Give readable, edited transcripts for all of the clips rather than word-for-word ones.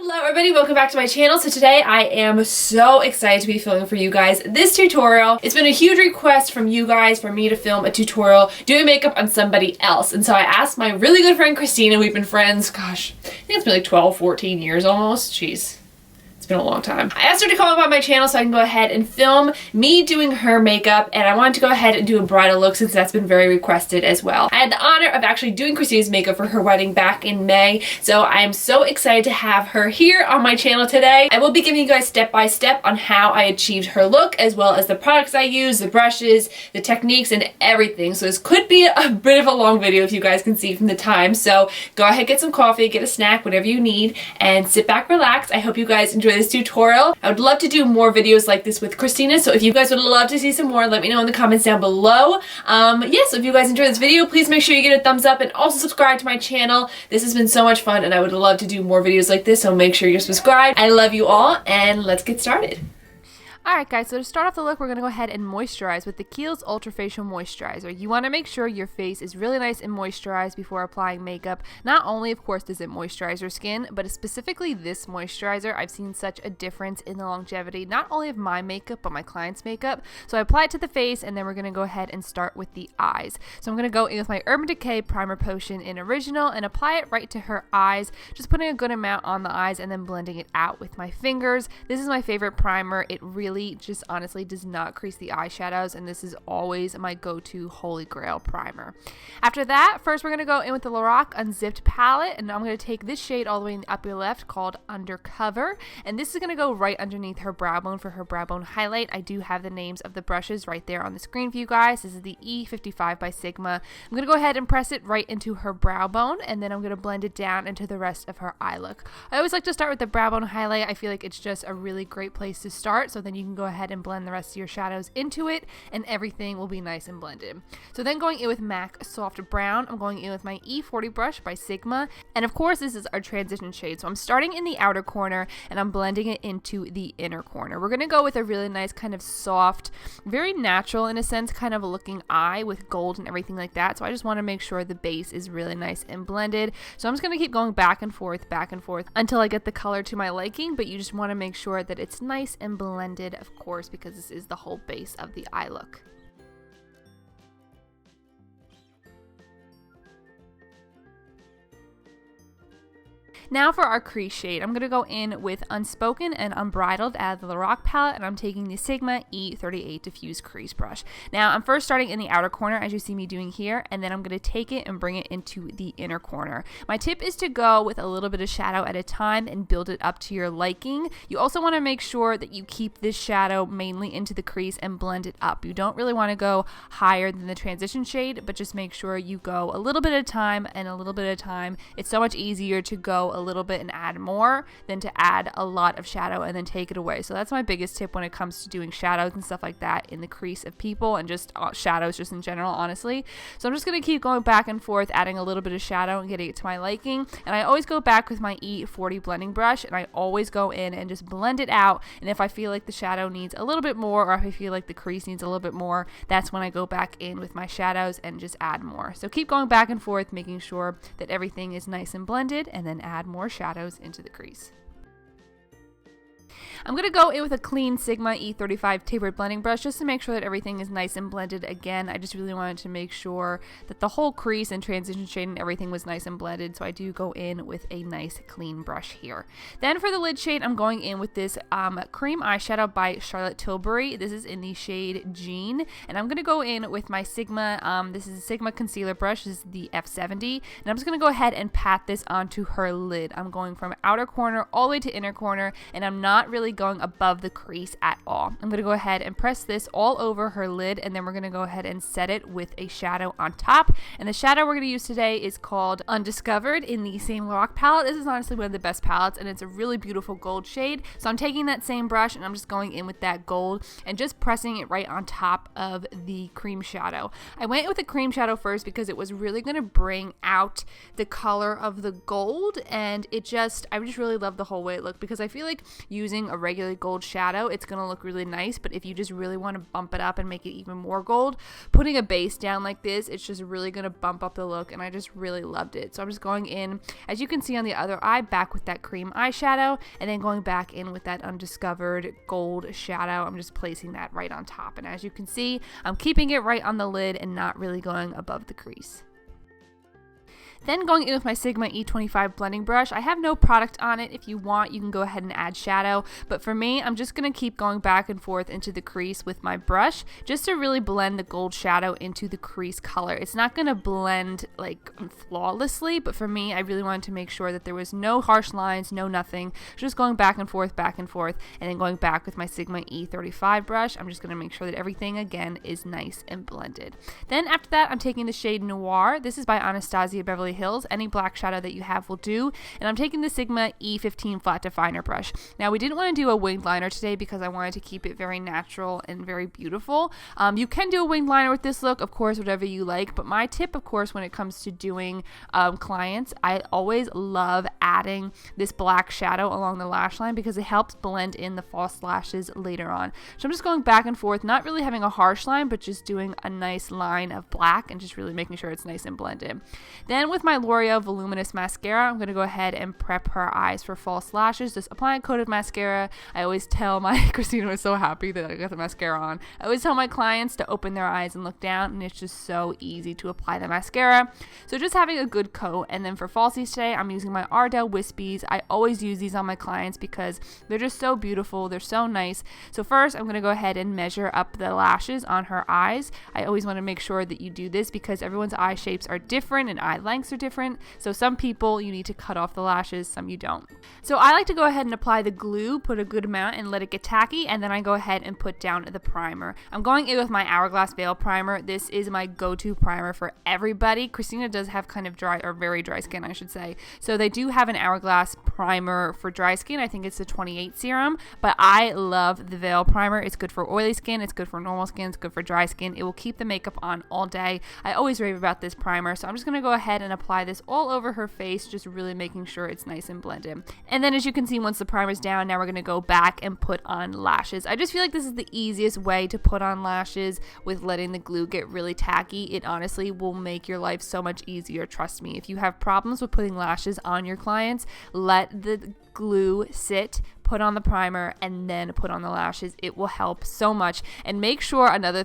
Hello everybody, welcome back to my channel. So today I am so excited to be filming for you guys this tutorial. It's been a huge request from you guys for me to film a tutorial doing makeup on somebody else. And so I asked my really good friend Christina. We've been friends, gosh, I think it's been like 12, 14 years almost. Jeez. It's been a long time. I asked her to come up on my channel so I can go ahead and film me doing her makeup, and I wanted to go ahead and do a bridal look since that's been very requested as well. I had the honor of actually doing Christina's makeup for her wedding back in May, so I am so excited to have her here on my channel today. I will be giving you guys step by step on how I achieved her look, as well as the products I use, the brushes, the techniques, and everything. So this could be a bit of a long video if you guys can see from the time. So go ahead, get some coffee, get a snack, whatever you need, and sit back, relax. I hope you guys enjoy this tutorial. I would love to do more videos like this with Christina, so if you guys would love to see some more, let me know in the comments down below. So if you guys enjoyed this video, please make sure you get a thumbs up and also subscribe to my channel. This has been so much fun and I would love to do more videos like this, so make sure you're subscribed. I love you all, and let's get started. Alright guys, so to start off the look, we're going to go ahead and moisturize with the Kiehl's Ultra Facial Moisturizer. You want to make sure your face is really nice and moisturized before applying makeup. Not only, of course, does it moisturize your skin, but specifically this moisturizer, I've seen such a difference in the longevity, not only of my makeup, but my client's makeup. So I apply it to the face, and then we're going to go ahead and start with the eyes. So I'm going to go in with my Urban Decay Primer Potion in Original and apply it right to her eyes, just putting a good amount on the eyes and then blending it out with my fingers. This is my favorite primer. It really just honestly does not crease the eyeshadows, and this is always my go-to holy grail primer. After that, first we're going to go in with the Lorac Unzipped palette, and I'm going to take this shade all the way in the upper left called Undercover, and this is going to go right underneath her brow bone for her brow bone highlight. I do have the names of the brushes right there on the screen for you guys. This is the E55 by Sigma. I'm going to go ahead and press it right into her brow bone, and then I'm going to blend it down into the rest of her eye look. I always like to start with the brow bone highlight. I feel like it's just a really great place to start, so then you can go ahead and blend the rest of your shadows into it, and everything will be nice and blended. So then going in with MAC Soft Brown, I'm going in with my E40 brush by Sigma, and of course this is our transition shade. So I'm starting in the outer corner and I'm blending it into the inner corner. We're going to go with a really nice kind of soft, very natural in a sense kind of looking eye with gold and everything like that. So I just want to make sure the base is really nice and blended. So I'm just going to keep going back and forth until I get the color to my liking, but you just want to make sure that it's nice and blended, of course, because this is the whole base of the eye look. Now for our crease shade, I'm going to go in with Unspoken and Unbridled out of the Lorac palette, and I'm taking the Sigma E38 Diffuse Crease Brush. Now I'm first starting in the outer corner as you see me doing here, and then I'm going to take it and bring it into the inner corner. My tip is to go with a little bit of shadow at a time and build it up to your liking. You also want to make sure that you keep this shadow mainly into the crease and blend it up. You don't really want to go higher than the transition shade, but just make sure you go a little bit at a time and a little bit at a time. It's so much easier to go a little bit and add more than to add a lot of shadow and then take it away. So that's my biggest tip when it comes to doing shadows and stuff like that in the crease of people, and just shadows just in general, honestly. So I'm just going to keep going back and forth, adding a little bit of shadow and getting it to my liking. And I always go back with my E40 blending brush, and I always go in and just blend it out. And if I feel like the shadow needs a little bit more, or if I feel like the crease needs a little bit more, that's when I go back in with my shadows and just add more. So keep going back and forth, making sure that everything is nice and blended, and then add more shadows into the crease. I'm going to go in with a clean Sigma E35 tapered blending brush just to make sure that everything is nice and blended. Again, I just really wanted to make sure that the whole crease and transition shade and everything was nice and blended, so I do go in with a nice clean brush here. Then for the lid shade, I'm going in with this cream eyeshadow by Charlotte Tilbury. This is in the shade Jean, and I'm going to go in with my Sigma, this is a Sigma concealer brush. This is the F70, and I'm just going to go ahead and pat this onto her lid. I'm going from outer corner all the way to inner corner, and I'm not really going above the crease at all. I'm going to go ahead and press this all over her lid, and then we're going to go ahead and set it with a shadow on top. And the shadow we're going to use today is called Undiscovered in the same Lorac palette. This is honestly one of the best palettes, and it's a really beautiful gold shade. So I'm taking that same brush and I'm just going in with that gold and just pressing it right on top of the cream shadow. I went with the cream shadow first because it was really going to bring out the color of the gold, and I just really love the whole way it looked, because I feel like using a regular gold shadow, it's going to look really nice. But if you just really want to bump it up and make it even more gold, putting a base down like this, it's just really going to bump up the look, and I just really loved it. So I'm just going in, as you can see on the other eye, back with that cream eyeshadow, and then going back in with that undiscovered gold shadow. I'm just placing that right on top, and as you can see, I'm keeping it right on the lid and not really going above the crease. Then going in with my Sigma E25 blending brush. I have no product on it. If you want, you can go ahead and add shadow. But for me, I'm just going to keep going back and forth into the crease with my brush just to really blend the gold shadow into the crease color. It's not going to blend like flawlessly, but for me, I really wanted to make sure that there was no harsh lines, no nothing. Just going back and forth, and then going back with my Sigma E35 brush. I'm just going to make sure that everything, again, is nice and blended. Then after that, I'm taking the shade Noir. This is by Anastasia Beverly Hills. Any black shadow that you have will do. And I'm taking the Sigma E15 flat definer brush. Now, we didn't want to do a winged liner today because I wanted to keep it very natural and very beautiful. You can do a winged liner with this look, of course, whatever you like. But my tip, of course, when it comes to doing clients, I always love adding this black shadow along the lash line because it helps blend in the false lashes later on. So I'm just going back and forth, not really having a harsh line, but just doing a nice line of black and just really making sure it's nice and blended. Then with my L'Oreal Voluminous Mascara, I'm going to go ahead and prep her eyes for false lashes. Just apply a coat of mascara. I always tell my, Christina was so happy that I got the mascara on. I always tell my clients to open their eyes and look down, and it's just so easy to apply the mascara. So just having a good coat. And then for falsies today, I'm using my Ardell Wispies. I always use these on my clients because they're just so beautiful. They're so nice. So first, I'm going to go ahead and measure up the lashes on her eyes. I always want to make sure that you do this because everyone's eye shapes are different and eye lengths are different. So some people you need to cut off the lashes, some you don't. So I like to go ahead and apply the glue, put a good amount and let it get tacky, and then I go ahead and put down the primer. I'm going in with my Hourglass Veil primer. This is my go-to primer for everybody. Christina does have kind of dry or very dry skin, I should say. So they do have an Hourglass primer for dry skin. I think it's the 28 serum, but I love the Veil primer. It's good for oily skin, it's good for normal skin, it's good for dry skin. It will keep the makeup on all day. I always rave about this primer, so I'm just going to go ahead and apply this all over her face, just really making sure it's nice and blended. And then as you can see, once the primer's down, now we're going to go back and put on lashes. I just feel like this is the easiest way to put on lashes with letting the glue get really tacky. It honestly will make your life so much easier. Trust me. If you have problems with putting lashes on your clients, let the glue sit, put on the primer, and then put on the lashes. It will help so much. And make sure, another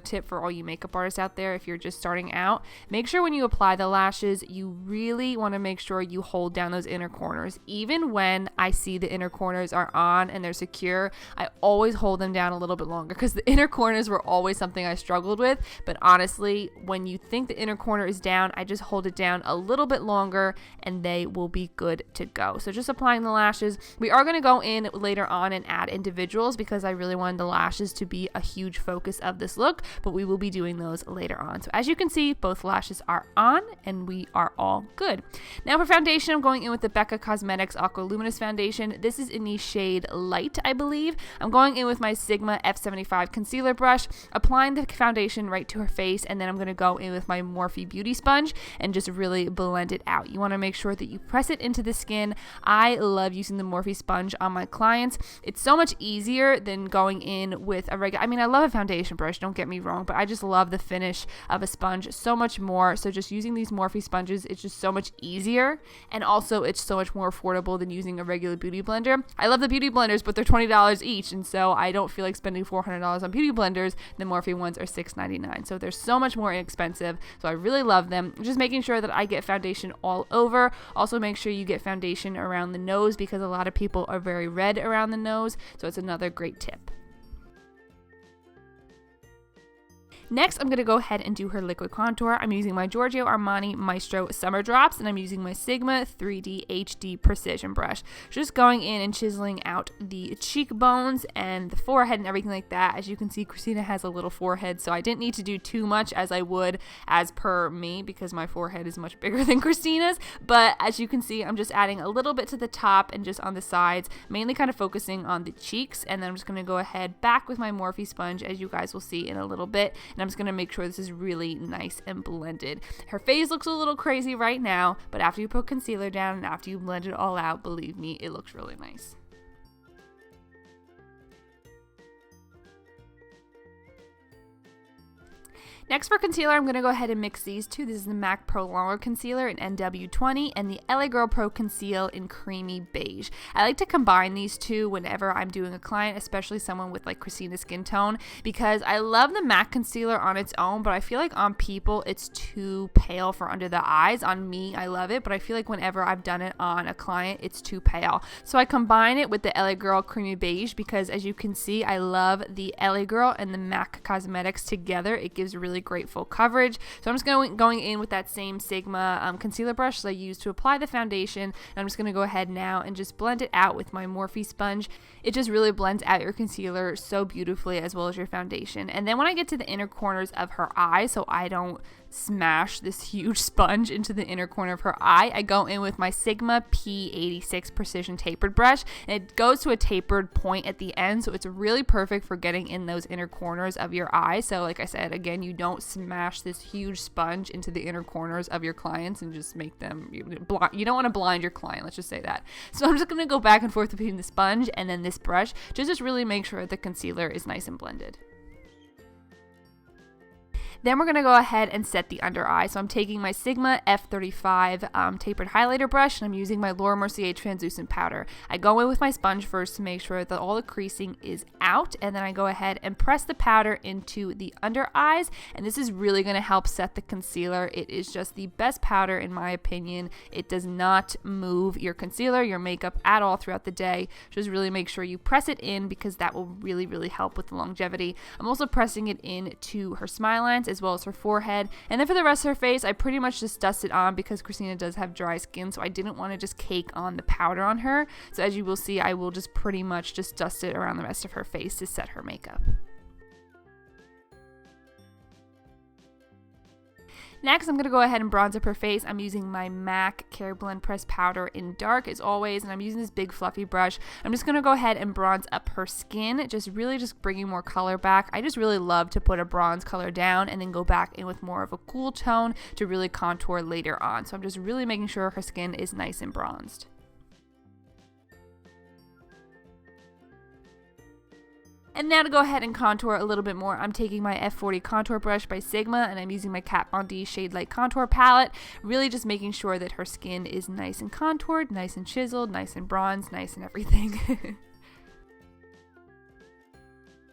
tip for all you makeup artists out there, if you're just starting out, make sure when you apply the lashes, you really want to make sure you hold down those inner corners. Even when I see the inner corners are on and they're secure, I always hold them down a little bit longer because the inner corners were always something I struggled with. But honestly, when you think the inner corner is down, I just hold it down a little bit longer and they will be good to go. So just applying the lashes. We are going to go in later on and add individuals because I really wanted the lashes to be a huge focus of this look, but we will be doing those later on. So as you can see, both lashes are on and we are all good. Now for foundation, I'm going in with the Becca Cosmetics Aqua Luminous Foundation. This is in the shade Light, I believe. I'm going in with my Sigma F75 concealer brush, applying the foundation right to her face, and then I'm going to go in with my Morphe Beauty Sponge and just really blend it out. You want to make sure that you press it into the skin. I love using the Morphe sponge on my clients. It's so much easier than going in with a regular, I love a foundation brush, don't get me wrong, but I just love the finish of a sponge so much more. So just using these Morphe sponges, it's just so much easier, and also it's so much more affordable than using a regular beauty blender. I love the beauty blenders, but they're $20 each, and so I don't feel like spending $400 on beauty blenders. The Morphe ones are $6.99, so they're so much more inexpensive, so I really love them. Just making sure that I get foundation all over. Also make sure you get foundation around the nose because a lot of people are very red around the nose, so it's another great tip. Next, I'm going to go ahead and do her liquid contour. I'm using my Giorgio Armani Maestro Summer Drops, and I'm using my Sigma 3D HD Precision Brush. Just going in and chiseling out the cheekbones and the forehead and everything like that. As you can see, Christina has a little forehead, so I didn't need to do too much as I would as per me because my forehead is much bigger than Christina's. But as you can see, I'm just adding a little bit to the top and just on the sides, mainly kind of focusing on the cheeks. And then I'm just going to go ahead back with my Morphe sponge, as you guys will see in a little bit. And I'm just going to make sure this is really nice and blended. Her face looks a little crazy right now, but after you put concealer down and after you blend it all out, believe me, it looks really nice. Next for concealer, I'm going to go ahead and mix these two. This is the MAC Pro Longwear Concealer in NW20 and the LA Girl Pro Conceal in Creamy Beige. I like to combine these two whenever I'm doing a client, especially someone with like Christina's skin tone, because I love the MAC concealer on its own, but I feel like on people it's too pale for under the eyes. On me, I love it, but I feel like whenever I've done it on a client, it's too pale. So I combine it with the LA Girl Creamy Beige because, as you can see, I love the LA Girl and the MAC Cosmetics together. It gives really great full coverage. So I'm just going in with that same Sigma concealer brush that I use to apply the foundation, and I'm just going to go ahead now and just blend it out with my Morphe sponge. It just really blends out your concealer so beautifully, as well as your foundation. And then when I get to the inner corners of her eye, so I don't smash this huge sponge into the inner corner of her eye, I go in with my Sigma P86 Precision Tapered Brush, and it goes to a tapered point at the end, so it's really perfect for getting in those inner corners of your eye. So like I said, again, you don't smash this huge sponge into the inner corners of your clients and just make them, you don't want to blind your client, let's just say that. So I'm just going to go back and forth between the sponge and then this brush to just really make sure the concealer is nice and blended. Then we're going to go ahead and set the under eye. So I'm taking my Sigma F35 tapered highlighter brush, and I'm using my Laura Mercier translucent powder. I go in with my sponge first to make sure that all the creasing is out, and then I go ahead and press the powder into the under eyes, and this is really going to help set the concealer. It is just the best powder in my opinion. It does not move your concealer, your makeup at all throughout the day. Just really make sure you press it in because that will really help with the longevity. I'm also pressing it into her smile lines as well as her forehead, and then for the rest of her face, I pretty much just dust it on because Christina does have dry skin, so I didn't want to just cake on the powder on her. So as you will see, I will just pretty much just dust it around the rest of her face to set her makeup. Next, I'm going to go ahead and bronze up her face. I'm using my MAC Care Blend Pressed Powder in dark as always, and I'm using this big fluffy brush. I'm just going to go ahead and bronze up her skin, just bringing more color back. I just really love to put a bronze color down and then go back in with more of a cool tone to really contour later on. So I'm just really making sure her skin is nice and bronzed. And now to go ahead and contour a little bit more, I'm taking my F40 contour brush by Sigma, and I'm using my Kat Von D Shade Light Contour Palette, really just making sure that her skin is nice and contoured, nice and chiseled, nice and bronzed, nice and everything.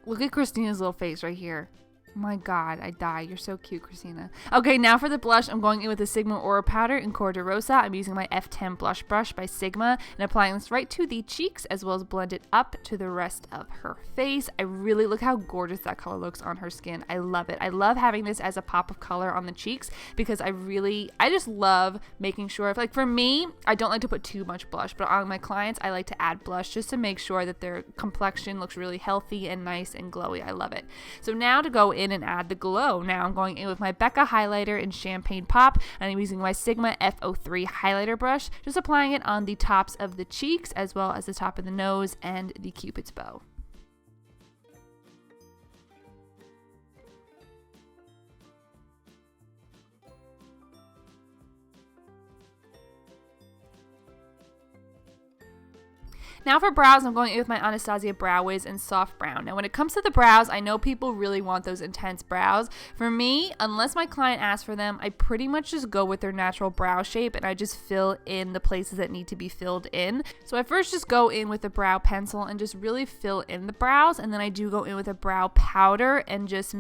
Look at Christina's little face right here. My God, I die. You're so cute, Christina. Okay, now for the blush, I'm going in with the Sigma Aura Powder in Cor de Rosa. I'm using my F10 blush brush by Sigma and applying this right to the cheeks as well as blend it up to the rest of her face. Look how gorgeous that color looks on her skin. I love it. I love having this as a pop of color on the cheeks because I just love making sure, like for me, I don't like to put too much blush, but on my clients, I like to add blush just to make sure that their complexion looks really healthy and nice and glowy. I love it. So now to go in and add the glow. Now I'm going in with my Becca highlighter in Champagne Pop, and I'm using my Sigma F03 highlighter brush, just applying it on the tops of the cheeks as well as the top of the nose and the Cupid's bow. Now for brows, I'm going in with my Anastasia Brow Wiz in Soft Brown. Now when it comes to the brows, I know people really want those intense brows. For me, unless my client asks for them, I pretty much just go with their natural brow shape and I just fill in the places that need to be filled in. So I first just go in with a brow pencil and just really fill in the brows, and then I do go in with a brow powder and just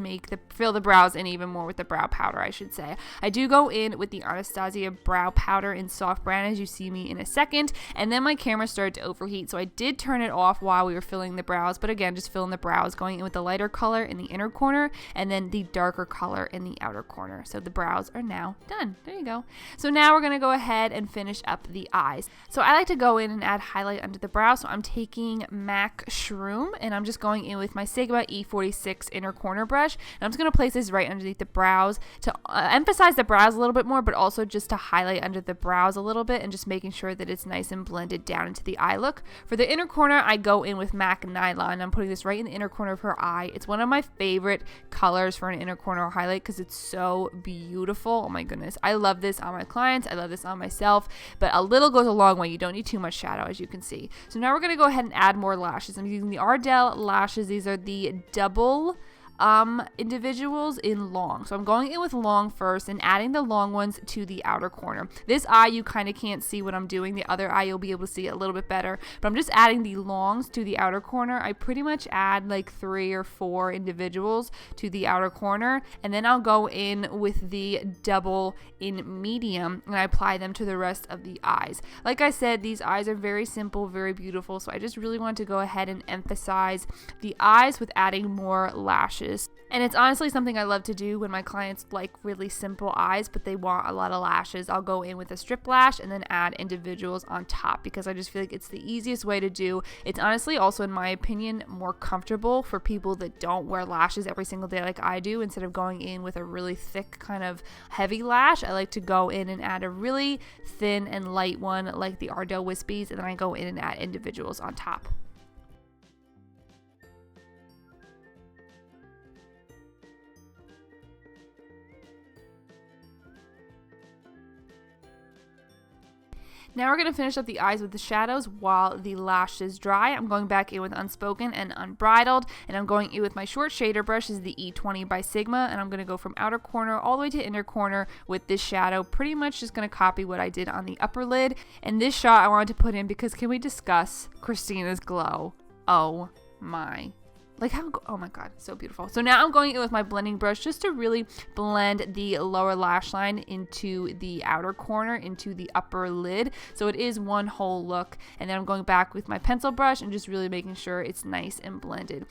fill the brows in even more with the brow powder, I should say. I do go in with the Anastasia Brow Powder in Soft Brown, as you see me in a second, and then my camera started to overheat, so I did turn it off while we were filling the brows, but again, just filling the brows, going in with the lighter color in the inner corner and then the darker color in the outer corner. So the brows are now done. There you go. So now we're going to go ahead and finish up the eyes. So I like to go in and add highlight under the brow, so I'm taking MAC Shroom and I'm just going in with my Sigma E46 inner corner brush, and I'm just going to place this right underneath the brows to emphasize the brows a little bit more, but also just to highlight under the brows a little bit and just making sure that it's nice and blended down into the eye look. For the inner corner, I go in with MAC Nylon. I'm putting this right in the inner corner of her eye. It's one of my favorite colors for an inner corner highlight because it's so beautiful. Oh my goodness. I love this on my clients. I love this on myself, but a little goes a long way. You don't need too much shadow, as you can see. So now we're going to go ahead and add more lashes. I'm using the Ardell lashes. These are the double individuals in long. So I'm going in with long first and adding the long ones to the outer corner. This eye you kind of can't see what I'm doing. The other eye you'll be able to see it a little bit better, but I'm just adding the longs to the outer corner. I pretty much add like 3 or 4 individuals to the outer corner, and then I'll go in with the double in medium and I apply them to the rest of the eyes. Like I said, these eyes are very simple, very beautiful, so I just really want to go ahead and emphasize the eyes with adding more lashes. And it's honestly something I love to do when my clients like really simple eyes, but they want a lot of lashes. I'll go in with a strip lash and then add individuals on top because I just feel like it's the easiest way to do. It's honestly also, in my opinion, more comfortable for people that don't wear lashes every single day like I do. Instead of going in with a really thick kind of heavy lash, I like to go in and add a really thin and light one like the Ardell Wispies, and then I go in and add individuals on top. Now we're going to finish up the eyes with the shadows while the lashes dry. I'm going back in with Unspoken and Unbridled, and I'm going in with my short shader brush. This is the E20 by Sigma, and I'm going to go from outer corner all the way to inner corner with this shadow. Pretty much just going to copy what I did on the upper lid. And this shot I wanted to put in because can we discuss Christina's glow? Oh my. Like how, oh my god, so beautiful. So now I'm going in with my blending brush just to really blend the lower lash line into the outer corner, into the upper lid. So it is one whole look. And then I'm going back with my pencil brush and just really making sure it's nice and blended.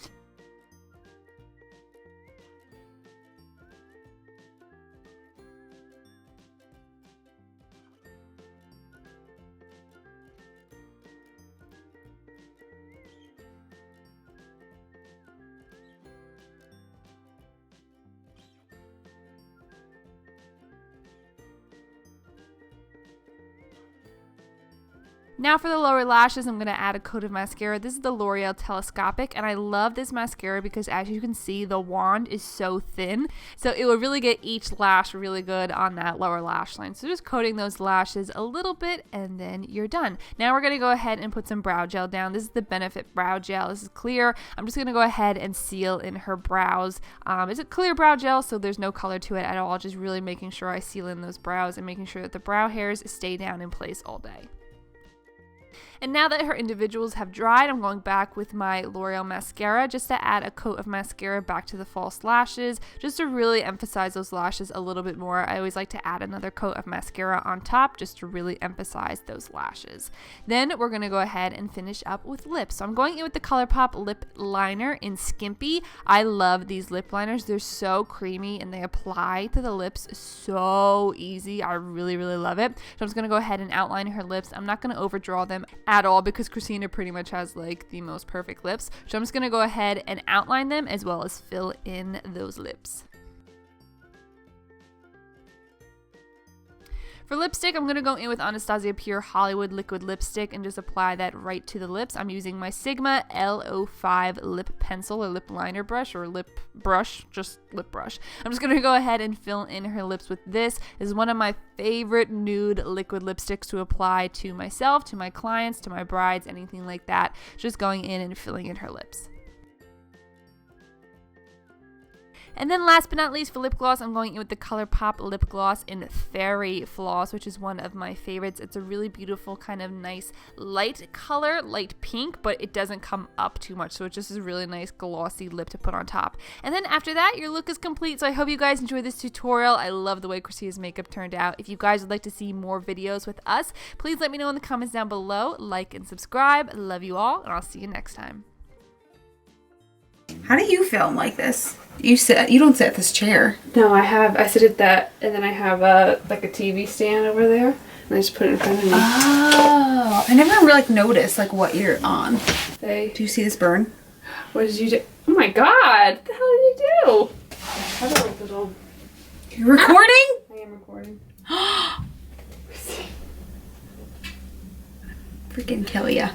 Now for the lower lashes, I'm going to add a coat of mascara. This is the L'Oreal Telescopic, and I love this mascara because as you can see, the wand is so thin. So it will really get each lash really good on that lower lash line. So just coating those lashes a little bit, and then you're done. Now we're going to go ahead and put some brow gel down. This is the Benefit Brow Gel. This is clear. I'm just going to go ahead and seal in her brows. It's a clear brow gel, so there's no color to it at all. Just really making sure I seal in those brows and making sure that the brow hairs stay down in place all day. And now that her individuals have dried, I'm going back with my L'Oreal mascara just to add a coat of mascara back to the false lashes, just to really emphasize those lashes a little bit more. I always like to add another coat of mascara on top just to really emphasize those lashes. Then we're going to go ahead and finish up with lips. So I'm going in with the ColourPop lip liner in Skimpy. I love these lip liners. They're so creamy and they apply to the lips so easy. I really, really love it. So I'm just going to go ahead and outline her lips. I'm not going to overdraw them at all because Christina pretty much has like the most perfect lips. So I'm just going to go ahead and outline them as well as fill in those lips. For lipstick, I'm going to go in with Anastasia Pure Hollywood Liquid Lipstick and just apply that right to the lips. I'm using my Sigma L05 lip pencil or lip liner brush or lip brush, just lip brush. I'm just going to go ahead and fill in her lips with this. This is one of my favorite nude liquid lipsticks to apply to myself, to my clients, to my brides, anything like that. Just going in and filling in her lips. And then last but not least for lip gloss, I'm going in with the ColourPop lip gloss in Fairy Floss, which is one of my favorites. It's a really beautiful kind of nice light color, light pink, but it doesn't come up too much. So it just is a really nice glossy lip to put on top. And then after that, your look is complete. So I hope you guys enjoyed this tutorial. I love the way Christina's makeup turned out. If you guys would like to see more videos with us, please let me know in the comments down below. Like and subscribe. Love you all, and I'll see you next time. How do you film like this? You don't sit at this chair. No, I sit at that, and then I have like a TV stand over there, and I just put it in front of me. Oh, I never like noticed like what you're on. Hey. Do you see this burn? What did you do? Oh my god! What the hell did you do? How do I little... You're recording? I am recording. Freaking kill ya.